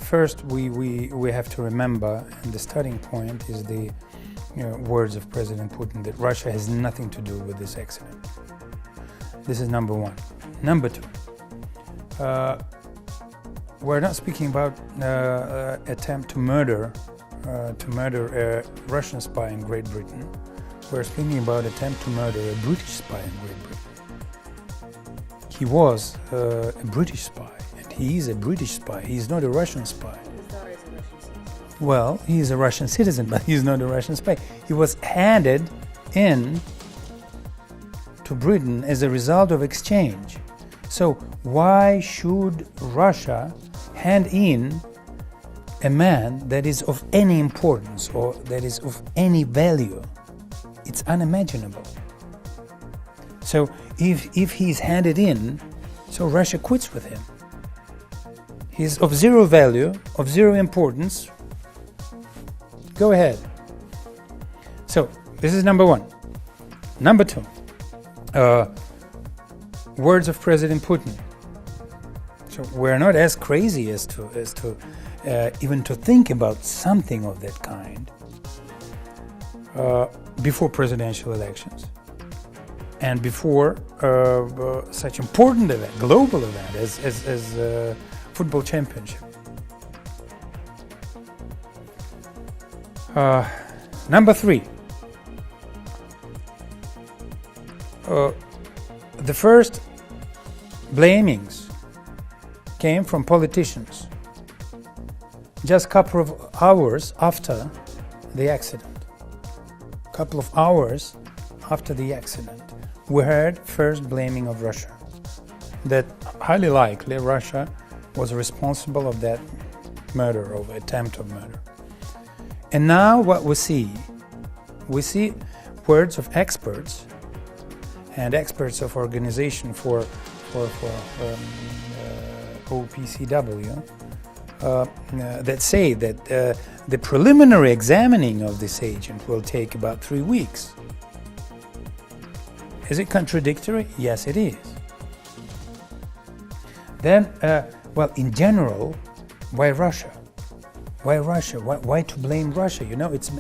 first we have to remember, and the starting point is the words of President Putin, that Russia has nothing to do with this accident. This is number one. Number two, we're not speaking about attempt to murder a Russian spy in Great Britain. We're speaking about attempt to murder a British spy in Great Britain. He was a British spy, and he is a British spy. He's not a Russian spy. His daughter is a Russian citizen. Well, he is a Russian citizen, but he's not a Russian spy. He was handed in to Britain as a result of exchange. So why should Russia hand in a man that is of any importance or that is of any value? It's unimaginable. So if he's handed in, so Russia quits with him. He's of zero value, of zero importance. Go ahead. So this is number one. Number two, words of President Putin. So we're not as crazy as to even to think about something of that kind before presidential elections and before such important event, global event as football championship. Number three, the first blamings came from politicians just a couple of hours after the accident. Couple of hours after the accident, we heard first blaming of Russia, that highly likely Russia was responsible of that murder, of attempt of murder. And now what we see words of experts and experts of Organization for OPCW that say that the preliminary examining of this agent will take about 3 weeks. Is it contradictory? Yes, it is. Then, well, in general, why Russia? Why Russia? Why to blame Russia?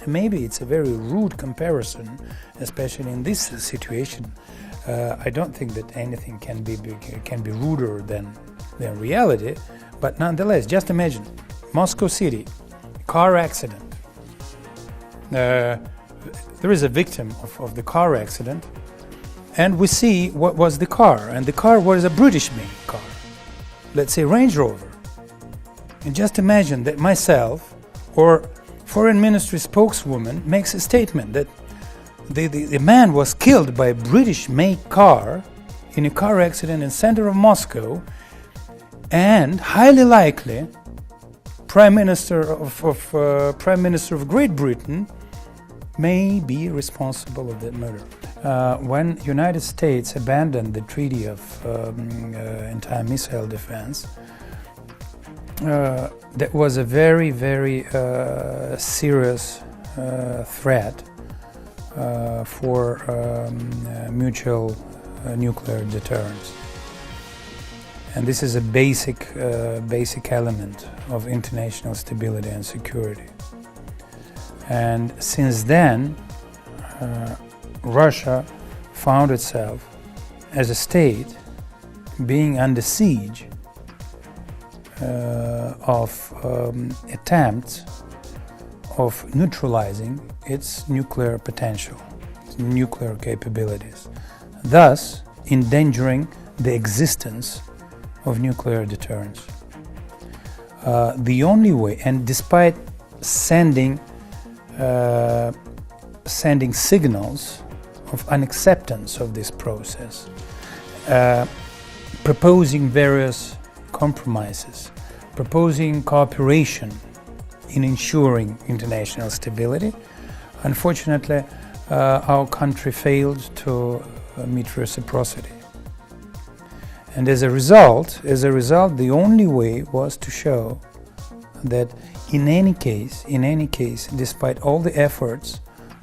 Maybe it's a very rude comparison, especially in this situation. I don't think that anything can be ruder than reality, but nonetheless, just imagine Moscow City, car accident. There is a victim of the car accident, and we see what was the car, and the car was a British-made car, let's say Range Rover. And just imagine that myself or Foreign Ministry spokeswoman makes a statement that the man was killed by a British-made car in a car accident in center of Moscow, and highly likely Prime Minister of Great Britain may be responsible of that murder. When United States abandoned the Treaty of Anti-Missile Defense, that was a very, very serious threat for mutual nuclear deterrence. And this is a basic element of international stability and security. And since then, Russia found itself as a state being under siege of attempts of neutralizing its nuclear potential, its nuclear capabilities, thus endangering the existence of nuclear deterrence. The only way, and despite sending signals of unacceptance of this process, proposing various compromises, proposing cooperation in ensuring international stability, unfortunately, our country failed to meet reciprocity. And as a result, the only way was to show that in any case, despite all the efforts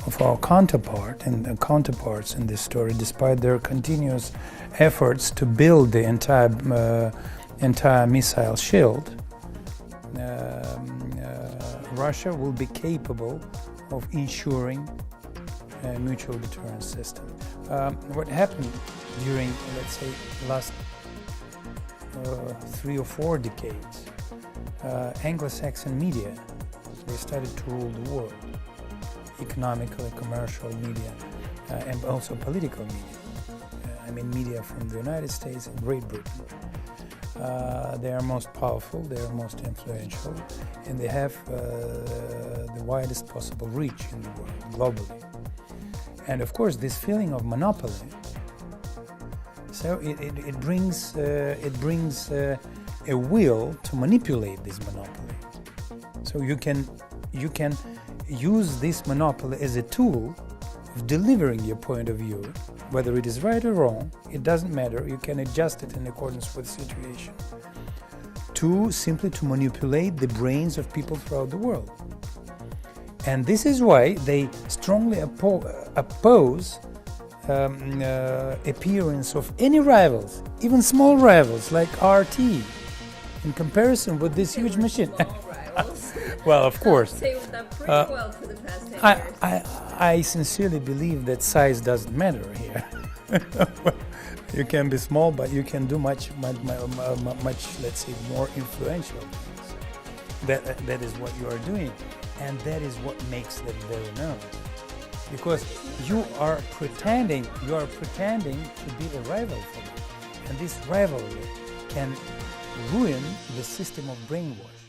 of our counterparts in this story, despite their continuous efforts to build the entire missile shield, Russia will be capable of ensuring a mutual deterrence system. What happened during, let's say, last 3 or 4 decades, Anglo-Saxon media, they started to rule the world, economically, commercial media, and also political media. I mean media from the United States and Great Britain. They are most powerful, they are most influential, and they have the widest possible reach in the world, globally. And of course, this feeling of monopoly, so it brings a will to manipulate this monopoly. So you can use this monopoly as a tool of delivering your point of view, whether it is right or wrong, it doesn't matter, you can adjust it in accordance with the situation, simply to manipulate the brains of people throughout the world. And this is why they strongly oppose appearance of any rivals, even small rivals like RT, in comparison with this huge machine. Well, of course. Saved up pretty well for the past 10 years. I sincerely believe that size doesn't matter here. You can be small, but you can do much, let's say, more influential things. That is what you are doing, and that is what makes them very nervous. Because you are pretending to be a rival for them, and this rivalry can ruin the system of brainwash.